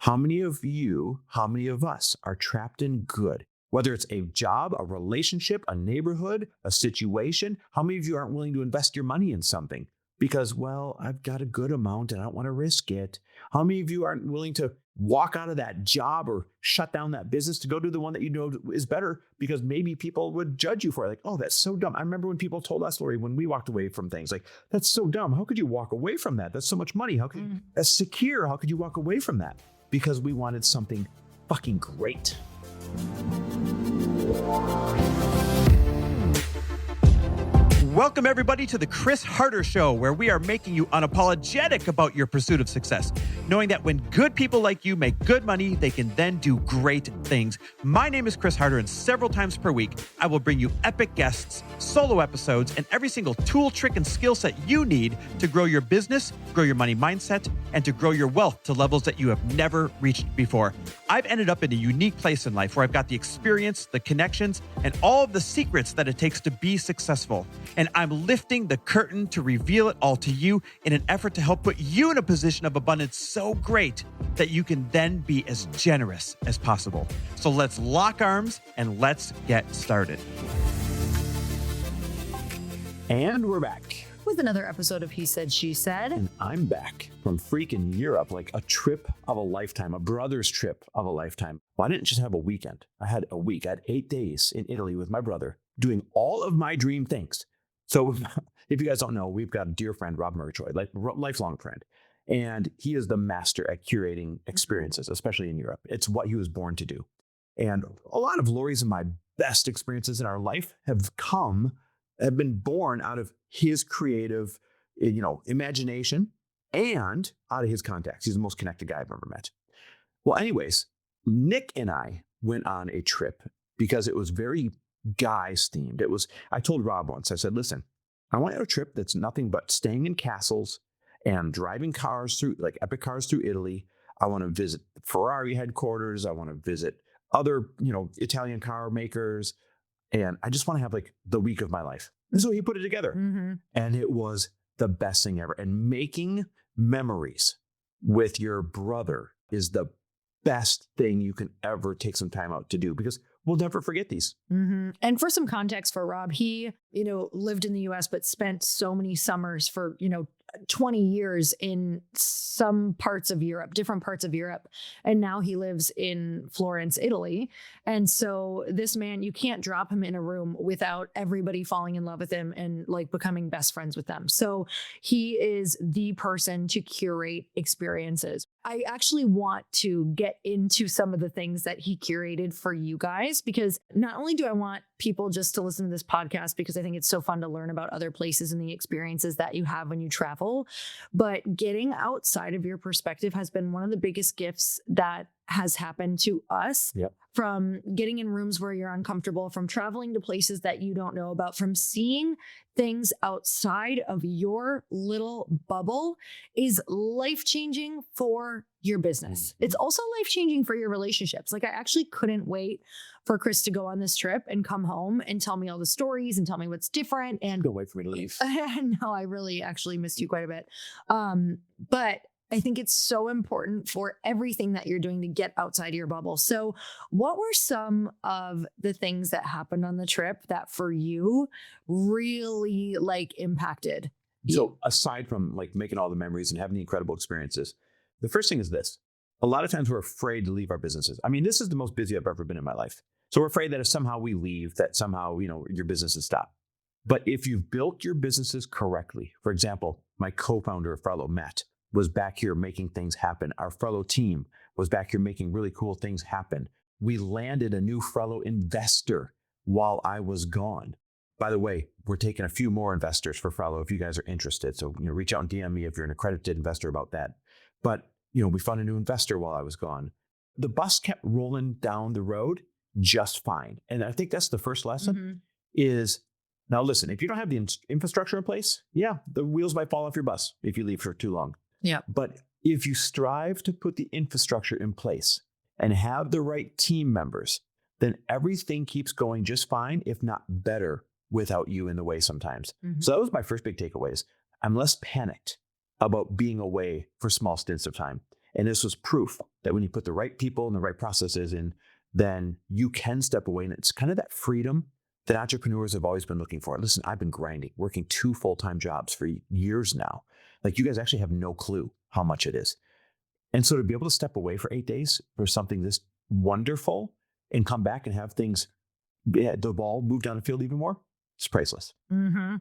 How many of us are trapped in good? Whether it's a job, a relationship, a neighborhood, a situation, how many of you aren't willing to invest your money in something? Because, well, I've got a good amount and I don't want to risk it. How many of you aren't willing to walk out of that job or shut down that business to go do the one that you know is better because maybe people would judge you for it? Like, oh, that's so dumb. I remember when people told us, Lori, when we walked away from things, like, that's so dumb. How could you walk away from that? That's so much money. How could that's secure? How could you walk away from that? Because we wanted something fucking great. Welcome, everybody, to the Chris Harder Show, where we are making you unapologetic about your pursuit of success, knowing that when good people like you make good money, they can then do great things. My name is Chris Harder, and several times per week, I will bring you epic guests, solo episodes, and every single tool, trick, and skill set you need to grow your business, grow your money mindset, and to grow your wealth to levels that you have never reached before. I've ended up in a unique place in life where I've got the experience, the connections, and all of the secrets that it takes to be successful. And I'm lifting the curtain to reveal it all to you in an effort to help put you in a position of abundance so great that you can then be as generous as possible. So let's lock arms and let's get started. And we're back. With another episode of He Said, She Said. And I'm back from freaking Europe, like a trip of a lifetime, a brother's trip of a lifetime. Well, I didn't just have a weekend. I had a week. I had 8 days in Italy with my brother doing all of my dream things. So if you guys don't know, we've got a dear friend, Rob Murgatroyd, like lifelong friend. And he is the master at curating experiences, especially in Europe. It's what he was born to do. And a lot of Lori's and my best experiences in our life have been born out of his creative, imagination and out of his contacts. He's the most connected guy I've ever met. Well, anyways, Nick and I went on a trip because it was very guys themed. I told Rob once, I said, listen, I want a trip that's nothing but staying in castles and driving cars through, like epic cars through Italy. I want to visit the Ferrari headquarters. I want to visit other, Italian car makers. And I just want to have like the week of my life. And so he put it together. Mm-hmm. And it was the best thing ever. And making memories with your brother is the best thing you can ever take some time out to do, because we'll never forget these. Mm-hmm. And for some context for Rob, he, lived in the US, but spent so many summers for, 20 years in some parts of Europe, different parts of Europe. And now he lives in Florence, Italy. And so this man, you can't drop him in a room without everybody falling in love with him and like becoming best friends with them. So he is the person to curate experiences. I actually want to get into some of the things that he curated for you guys, because not only do I want people just to listen to this podcast because I think it's so fun to learn about other places and the experiences that you have when you travel, but getting outside of your perspective has been one of the biggest gifts that has happened to us. Yep. From getting in rooms where you're uncomfortable, from traveling to places that you don't know about, from seeing things outside of your little bubble is life-changing for your business. It's also life-changing for your relationships. Like, I actually couldn't wait for Chris to go on this trip and come home and tell me all the stories and tell me what's different. And don't wait for me to leave. No, I really actually missed you quite a bit. But I think it's so important for everything that you're doing to get outside of your bubble. So what were some of the things that happened on the trip that for you really impacted? So aside from making all the memories and having the incredible experiences, the first thing is this. A lot of times we're afraid to leave our businesses. I mean, this is the most busy I've ever been in my life. So we're afraid that if somehow we leave, that somehow, your business is stopped. But if you've built your businesses correctly, for example, my co-founder of Frello, Matt, was back here making things happen. Our Frello team was back here making really cool things happen. We landed a new Frello investor while I was gone. By the way, we're taking a few more investors for Frello if you guys are interested. So, reach out and DM me if you're an accredited investor about that. But, we found a new investor while I was gone. The bus kept rolling down the road just fine. And I think that's the first lesson is, now listen, if you don't have the infrastructure in place, the wheels might fall off your bus if you leave for too long. Yeah. But if you strive to put the infrastructure in place and have the right team members, then everything keeps going just fine, if not better, without you in the way sometimes. Mm-hmm. So that was my first big takeaways. I'm less panicked about being away for small stints of time. And this was proof that when you put the right people and the right processes in, then you can step away. And it's kind of that freedom that entrepreneurs have always been looking for. Listen, I've been grinding, working 2 full-time jobs for years now. Like, you guys actually have no clue how much it is. And so to be able to step away for 8 days for something this wonderful and come back and have things, the ball move down the field even more, it's priceless. Mm-hmm.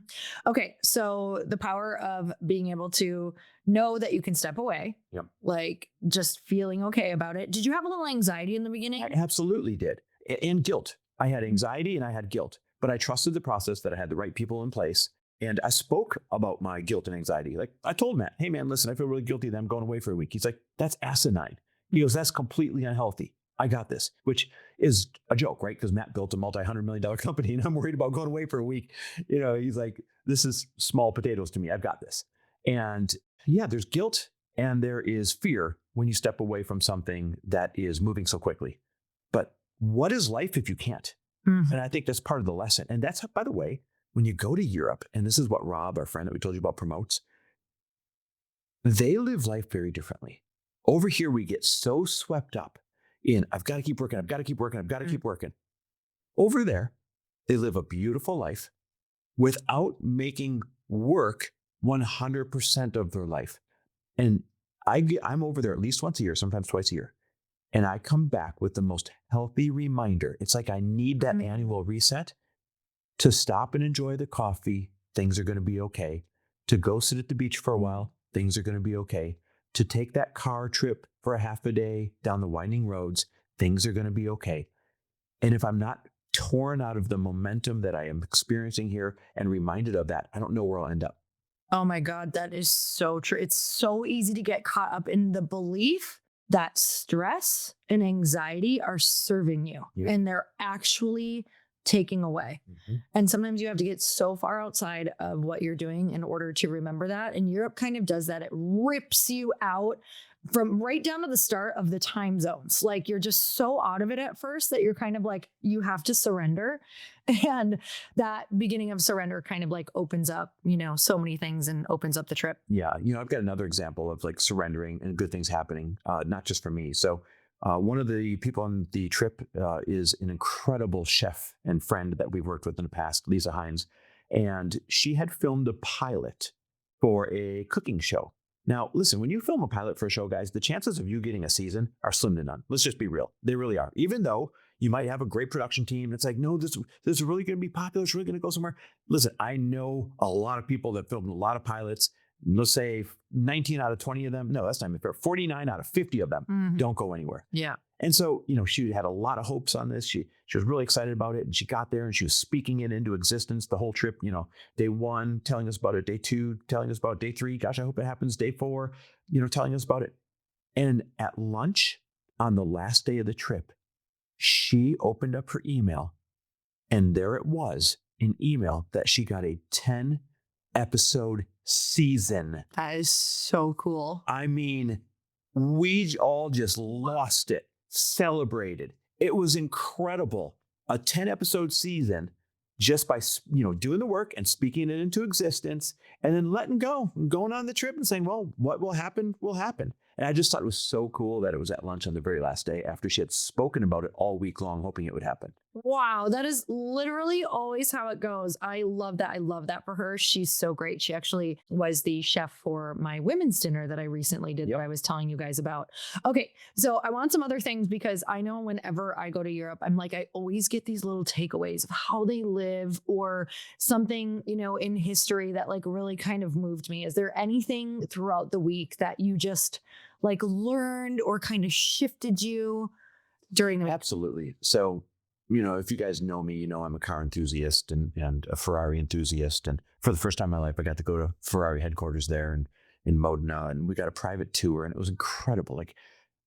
Okay. So the power of being able to know that you can step away, Yep. like just feeling okay about it. Did you have a little anxiety in the beginning? I absolutely did. And guilt. I had anxiety and I had guilt, but I trusted the process, that I had the right people in place. And I spoke about my guilt and anxiety. Like, I told Matt, hey man, listen, I feel really guilty that I'm going away for a week. He's like, that's asinine. He goes, that's completely unhealthy. I got this, which is a joke, right? Because Matt built a multi-$100 million company and I'm worried about going away for a week. He's like, this is small potatoes to me. I've got this. And yeah, there's guilt and there is fear when you step away from something that is moving so quickly. But what is life if you can't? Mm-hmm. And I think that's part of the lesson. And that's, by the way, when you go to Europe, and this is what Rob, our friend that we told you about, promotes, they live life very differently. Over here, we get so swept up in, I've got to keep working, I've got to keep working, I've got to keep working. Over there, they live a beautiful life without making work 100% of their life. And I'm over there at least once a year, sometimes twice a year. And I come back with the most healthy reminder. It's like I need that annual reset to stop and enjoy the coffee. Things are going to be okay. To go sit at the beach for a while. Things are going to be okay. To take that car trip for a half a day down the winding roads. Things are going to be okay. And if I'm not torn out of the momentum that I am experiencing here and reminded of that, I don't know where I'll end up. Oh my God, that is so true. It's so easy to get caught up in the belief that stress and anxiety are serving you, and they're actually taking away. Mm-hmm. And sometimes you have to get so far outside of what you're doing in order to remember that. And Europe kind of does that. It rips you out from right down to the start of the time zones. Like, you're just so out of it at first that you're kind of like, you have to surrender. And that beginning of surrender kind of like opens up, so many things and opens up the trip. Yeah. I've got another example of like surrendering and good things happening, not just for me. So one of the people on the trip is an incredible chef and friend that we've worked with in the past, Lisa Hines. And she had filmed a pilot for a cooking show. Now, listen, when you film a pilot for a show, guys, the chances of you getting a season are slim to none. Let's just be real. They really are. Even though you might have a great production team. It's like, no, this is really going to be popular. It's really going to go somewhere. Listen, I know a lot of people that filmed a lot of pilots. Let's say 19 out of 20 of them. No, that's not even fair. 49 out of 50 of them don't go anywhere. Yeah. And so, she had a lot of hopes on this. She was really excited about it. And she got there and she was speaking it into existence the whole trip. Day 1, telling us about it. Day 2, telling us about it. Day 3, gosh, I hope it happens. Day 4, telling us about it. And at lunch on the last day of the trip, she opened up her email and there it was, an email that she got a 10-episode season. That is so cool. I mean, we all just lost it, celebrated. It was incredible. A 10-episode season just by, doing the work and speaking it into existence and then letting go, going on the trip and saying, well, what will happen will happen. And I just thought it was so cool that it was at lunch on the very last day after she had spoken about it all week long, hoping it would happen. Wow, that is literally always how it goes. I love that. I love that for her. She's so great. She actually was the chef for my women's dinner that I recently did that I was telling you guys about. Okay, so I want some other things because I know whenever I go to Europe, I'm like, I always get these little takeaways of how they live or something, in history that like really kind of moved me. Is there anything throughout the week that you just like learned or kind of shifted you during the week? Absolutely. So, if you guys know me, I'm a car enthusiast and a Ferrari enthusiast. And for the first time in my life, I got to go to Ferrari headquarters there and in Modena, and we got a private tour and it was incredible. Like,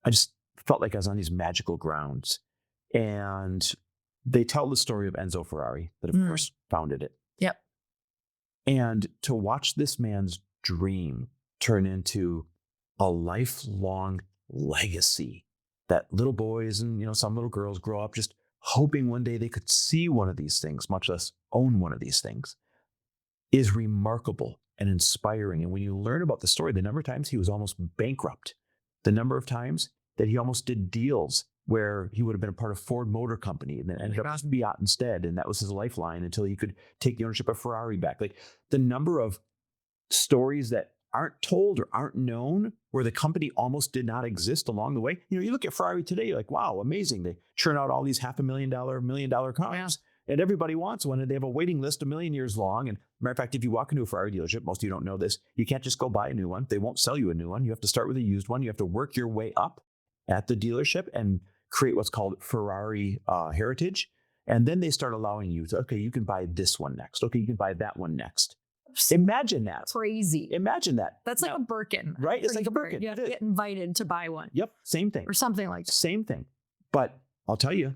I just felt like I was on these magical grounds. And they tell the story of Enzo Ferrari that, of course, founded it. Yep. And to watch this man's dream turn into a lifelong legacy that little boys and, some little girls grow up just hoping one day they could see one of these things, much less own one of these things, is remarkable and inspiring. And when you learn about the story, the number of times he was almost bankrupt The number of times that he almost did deals where he would have been a part of Ford Motor Company and then ended up with Fiat instead. And that was his lifeline until he could take the ownership of Ferrari back. Like the number of stories that aren't told or aren't known where the company almost did not exist along the way. You look at Ferrari today, you're like, wow, amazing. They churn out all these $500,000, $1 million cars. And everybody wants one, and they have a waiting list a million years long. And matter of fact, if you walk into a Ferrari dealership, most of you don't know this, you can't just go buy a new one. They won't sell you a new one. You have to start with a used one. You have to work your way up at the dealership and create what's called Ferrari heritage. And then they start allowing you to, okay, you can buy this one next. Okay, you can buy that one next. Imagine that. Crazy. Imagine that. That's like a Birkin. Right? It's like a Birkin. You have to get invited to buy one. Yep. Same thing. Or something like that. Same thing. But I'll tell you,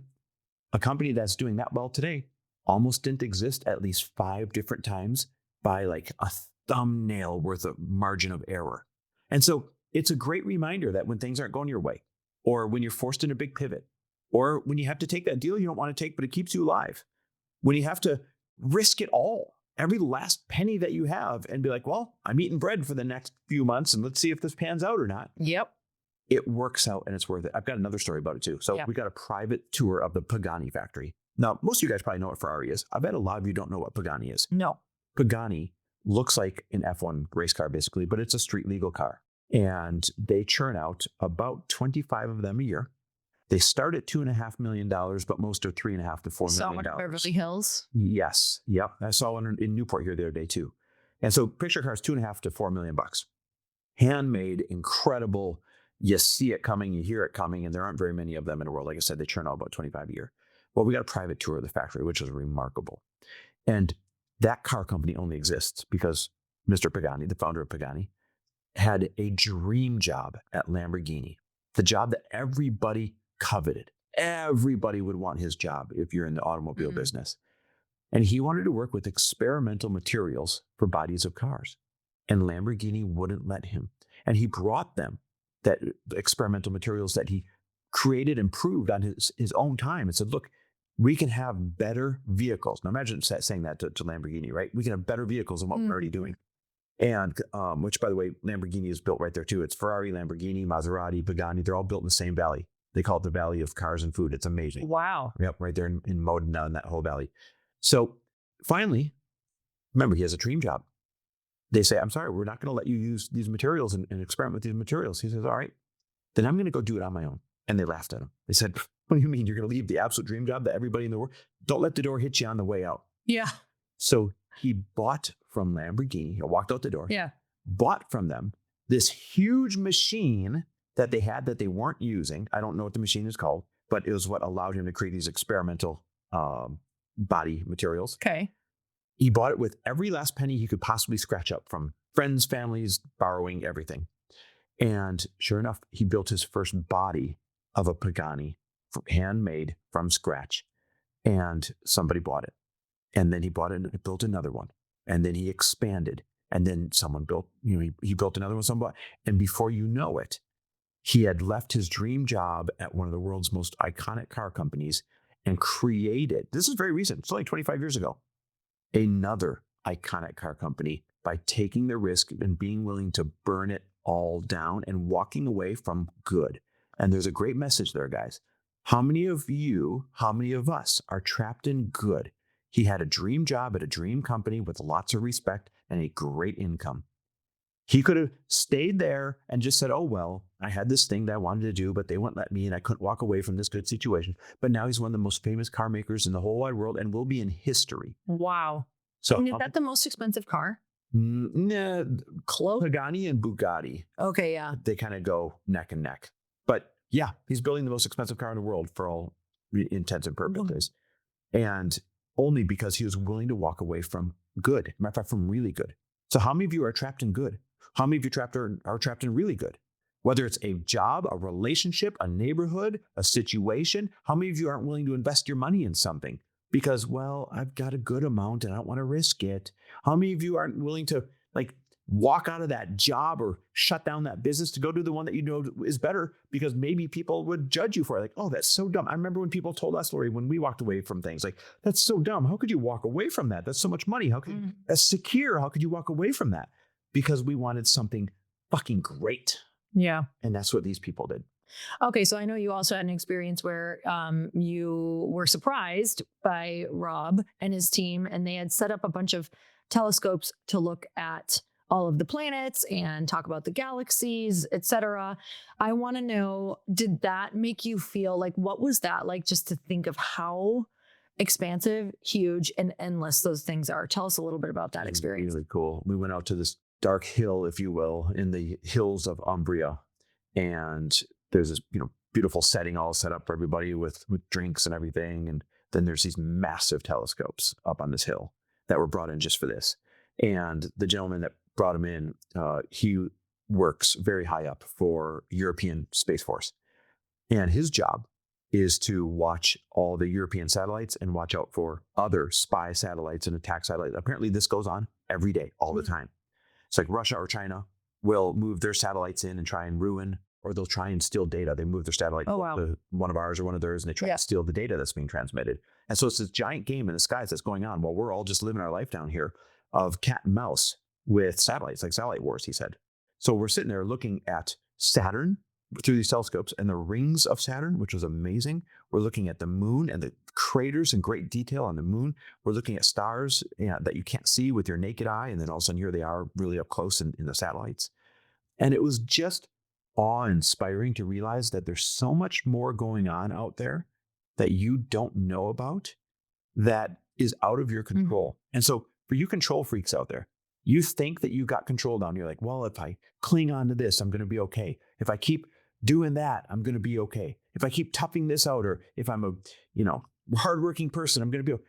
a company that's doing that well today almost didn't exist at least 5 different times by like a thumbnail worth of margin of error. And so it's a great reminder that when things aren't going your way, or when you're forced in a big pivot, or when you have to take that deal you don't want to take, but it keeps you alive, when you have to risk it all, every last penny that you have, and be like, well, I'm eating bread for the next few months and let's see if this pans out or not. Yep. It works out and it's worth it. I've got another story about it too. So we got a private tour of the Pagani factory. Now, most of you guys probably know what Ferrari is. I bet a lot of you don't know what Pagani is. No. Pagani looks like an F1 race car basically, but it's a street legal car. And they churn out about 25 of them a year. They start at $2.5 million, but most are $3.5 to $4 million. So Beverly Hills? Yes. Yep. I saw one in Newport here the other day too. And so picture cars, $2.5 to $4 million. Handmade, incredible. You see it coming, you hear it coming, and there aren't very many of them in the world. Like I said, they churn out about 25 a year. Well, we got a private tour of the factory, which was remarkable. And that car company only exists because Mr. Pagani, the founder of Pagani, had a dream job at Lamborghini, the job that everybody coveted. Everybody would want his job if you're in the automobile business. And he wanted to work with experimental materials for bodies of cars. And Lamborghini wouldn't let him. And he brought them that experimental materials that he created and proved on his own time and said, look, we can have better vehicles. Now imagine saying that to Lamborghini, right? We can have better vehicles than what we're already doing. And which, by the way, Lamborghini is built right there too. It's Ferrari, Lamborghini, Maserati, Pagani. They're all built in the same valley. They call it the Valley of Cars and Food. It's amazing. Wow. Yep, right there in Modena in that whole valley. So finally, remember, he has a dream job. They say, I'm sorry, we're not going to let you use these materials and experiment with these materials. He says, all right, then I'm going to go do it on my own. And they laughed at him. They said, what do you mean? You're going to leave the absolute dream job that everybody in the world, don't let the door hit you on the way out. Yeah. So he bought from Lamborghini, or walked out the door, bought from them this huge machine that they had that they weren't using. I don't know what the machine is called, but it was what allowed him to create these experimental body materials. Okay. He bought it with every last penny he could possibly scratch up from friends, families, borrowing, everything. And sure enough, he built his first body of a Pagani, handmade from scratch. And somebody bought it. And then he bought it and built another one. And then he expanded. And then someone built, he built another one, someone bought. And before you know it, he had left his dream job at one of the world's most iconic car companies and created, this is very recent, it's only 25 years ago, another iconic car company by taking the risk and being willing to burn it all down and walking away from good. And there's a great message there, guys. How many of you, how many of us are trapped in good? He had a dream job at a dream company with lots of respect and a great income. He could have stayed there and just said, oh, well, I had this thing that I wanted to do, but they wouldn't let me and I couldn't walk away from this good situation. But now he's one of the most famous car makers in the whole wide world and will be in history. Wow. So And is that the most expensive car? Nah, Close. Pagani and Bugatti, Okay, yeah. they kind of go neck and neck. But yeah, he's building the most expensive car in the world for all intents and purposes. And only because he was willing to walk away from good. Matter of fact, from really good. So how many of you are trapped in good? How many of you are trapped in really good? Whether it's a job, a relationship, a neighborhood, a situation, how many of you aren't willing to invest your money in something? Because, well, I've got a good amount and I don't want to risk it. How many of you aren't willing to walk out of that job or shut down that business to go do the one that you know is better because maybe people would judge you for it? Like, oh, that's so dumb. I remember when people told us, Lori, when we walked away from things like, that's so dumb. How could you walk away from that? That's so much money. How could that's secure? How could you walk away from that? Because we wanted something fucking great. Yeah. And that's what these people did. Okay, so I know you also had an experience where you were surprised by Rob and his team, and they had set up a bunch of telescopes to look at all of the planets and talk about the galaxies, etc. I want to know, did that make you feel like, what was that like, just to think of how expansive, huge, and endless those things are? Tell us a little bit about that experience. Really cool. We went out to this dark hill, if you will, in the hills of Umbria, and there's this beautiful setting all set up for everybody with drinks and everything, and then there's these massive telescopes up on this hill that were brought in just for this. And the gentleman that brought him in, he works very high up for European Space Force, and his job is to watch all the European satellites and watch out for other spy satellites and attack satellites. Apparently this goes on every day, all the time. It's like Russia or China will move their satellites in and try and ruin, or they'll try and steal data. They move their satellite to one of ours or one of theirs, and they try to steal the data that's being transmitted. And so it's this giant game in the skies that's going on while we're all just living our life down here of cat and mouse with satellites, like satellite wars, he said. So we're sitting there looking at Saturn through these telescopes and the rings of Saturn, which was amazing. We're looking at the moon and the craters in great detail on the moon. We're looking at stars that you can't see with your naked eye. And then all of a sudden here they are really up close in the satellites. And it was just awe-inspiring to realize that there's so much more going on out there that you don't know about that is out of your control. And so for you control freaks out there, you think that you got control down. You're like, well, if I cling on to this, I'm going to be okay. If I keep doing that, I'm going to be okay. If I keep toughing this out, or if I'm a hardworking person, I'm going to be okay.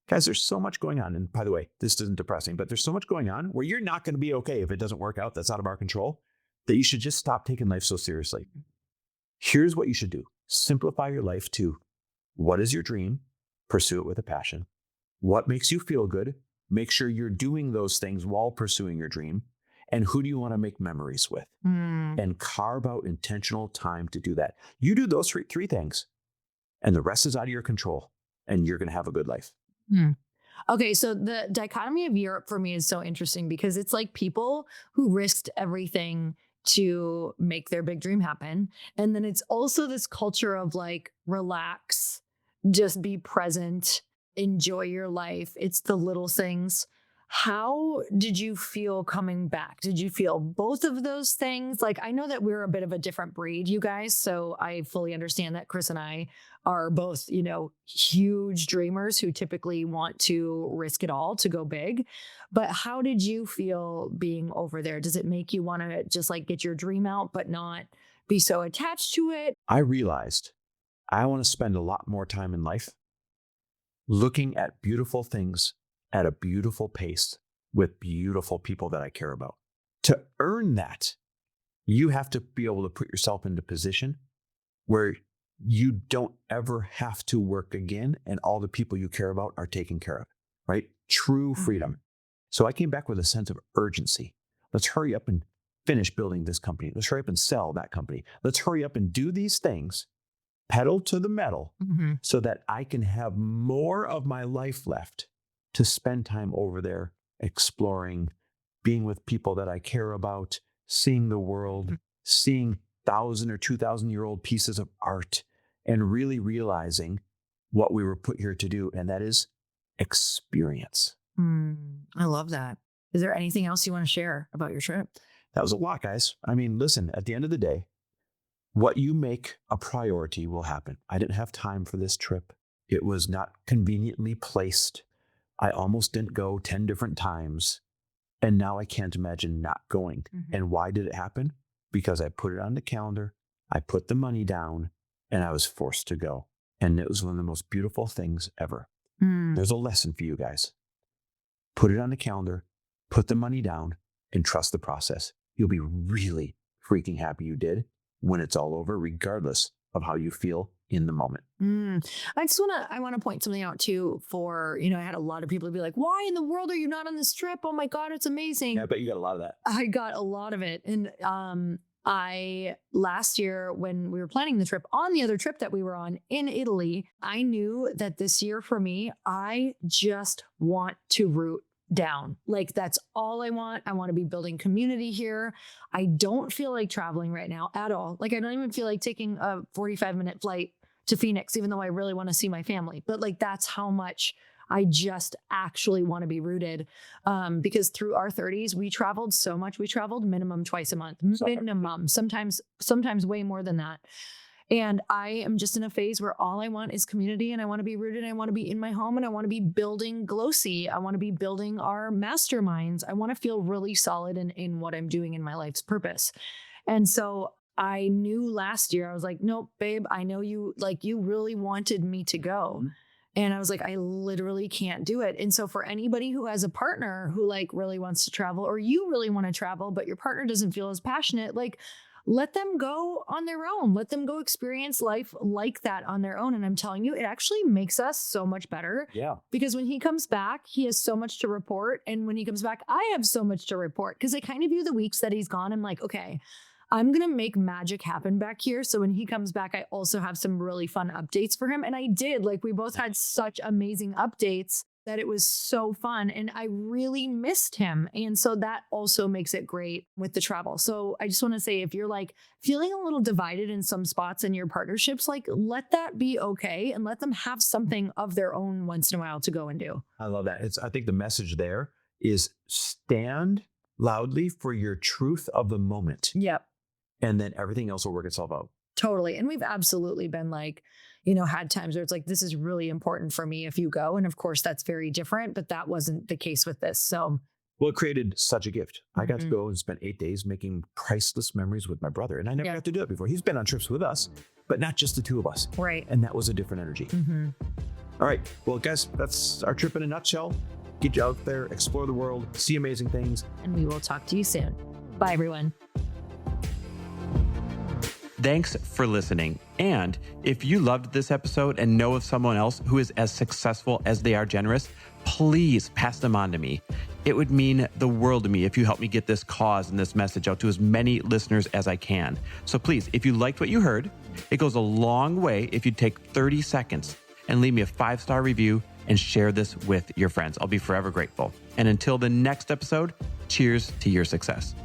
Guys, there's so much going on. And by the way, this isn't depressing, but there's so much going on where you're not going to be okay if it doesn't work out. That's out of our control, that you should just stop taking life so seriously. Here's what you should do. Simplify your life to what is your dream? Pursue it with a passion. What makes you feel good? Make sure you're doing those things while pursuing your dream. And who do you want to make memories with? And carve out intentional time to do that. You do those three things, and the rest is out of your control, and you're going to have a good life. Okay, so the dichotomy of Europe for me is so interesting because it's like people who risked everything to make their big dream happen. And then it's also this culture of like, relax, just be present, enjoy your life. It's the little things. How did you feel coming back? Did you feel both of those things? Like, I know that we're a bit of a different breed, you guys. So I fully understand that Chris and I are both, huge dreamers who typically want to risk it all to go big. But how did you feel being over there? Does it make you want to just like get your dream out, but not be so attached to it? I realized I want to spend a lot more time in life looking at beautiful things at a beautiful pace with beautiful people that I care about. To earn that, you have to be able to put yourself into a position where you don't ever have to work again, and all the people you care about are taken care of, right? True freedom. So I came back with a sense of urgency. Let's hurry up and finish building this company. Let's hurry up and sell that company. Let's hurry up and do these things, pedal to the metal, so that I can have more of my life left to spend time over there exploring, being with people that I care about, seeing the world, seeing 1,000 or 2,000-year-old pieces of art, and really realizing what we were put here to do, and that is experience. I love that. Is there anything else you want to share about your trip? That was a lot, guys. I mean, listen, at the end of the day, what you make a priority will happen. I didn't have time for this trip. It was not conveniently placed. I almost didn't go 10 different times, and now I can't imagine not going. And why did it happen? Because I put it on the calendar, I put the money down, and I was forced to go. And it was one of the most beautiful things ever. There's a lesson for you guys. Put it on the calendar, put the money down, and trust the process. You'll be really freaking happy you did when it's all over, regardless of how you feel in the moment. I want to point something out too for, I had a lot of people be like, why in the world are you not on this trip? Oh my God, it's amazing. Yeah, I bet you got a lot of that. I got a lot of it. And last year when we were planning the trip, on the other trip that we were on in Italy, I knew that this year for me, I just want to root down. Like, that's all I want. I want to be building community here. I don't feel like traveling right now at all. Like, I don't even feel like taking a 45-minute flight to Phoenix, even though I really want to see my family. But like, that's how much I just actually want to be rooted. Because through our 30s, we traveled so much. We traveled minimum twice a month, minimum, sometimes way more than that. And I am just in a phase where all I want is community, and I want to be rooted. I want to be in my home, and I want to be building Glossy. I want to be building our masterminds. I want to feel really solid in what I'm doing in my life's purpose. And so I knew last year, I was like, nope, babe, I know you really wanted me to go. And I was like, I literally can't do it. And so for anybody who has a partner who like really wants to travel, or you really want to travel, but your partner doesn't feel as passionate, like, let them go on their own. Let them go experience life like that on their own. And I'm telling you, it actually makes us so much better. Yeah. Because when he comes back, he has so much to report. And when he comes back, I have so much to report. Because I kind of view the weeks that he's gone, I'm like, okay, I'm going to make magic happen back here. So when he comes back, I also have some really fun updates for him. And I did. Like, we both had such amazing updates that it was so fun, and I really missed him. And so that also makes it great with the travel. So I just want to say, if you're like feeling a little divided in some spots in your partnerships, like, let that be okay, and let them have something of their own once in a while to go and do. I love that. I think the message there is stand loudly for your truth of the moment. Yep. And then everything else will work itself out. Totally. And we've absolutely been like, had times where it's like, this is really important for me if you go. And of course, that's very different, but that wasn't the case with this. So, well, it created such a gift. I got to go and spend 8 days making priceless memories with my brother. And I never got to do it before. He's been on trips with us, but not just the two of us. Right. And that was a different energy. All right. Well, guys, that's our trip in a nutshell. Get you out there, explore the world, see amazing things. And we will talk to you soon. Bye, everyone. Thanks for listening. And if you loved this episode and know of someone else who is as successful as they are generous, please pass them on to me. It would mean the world to me if you help me get this cause and this message out to as many listeners as I can. So please, if you liked what you heard, it goes a long way if you take 30 seconds and leave me a 5-star review and share this with your friends. I'll be forever grateful. And until the next episode, cheers to your success.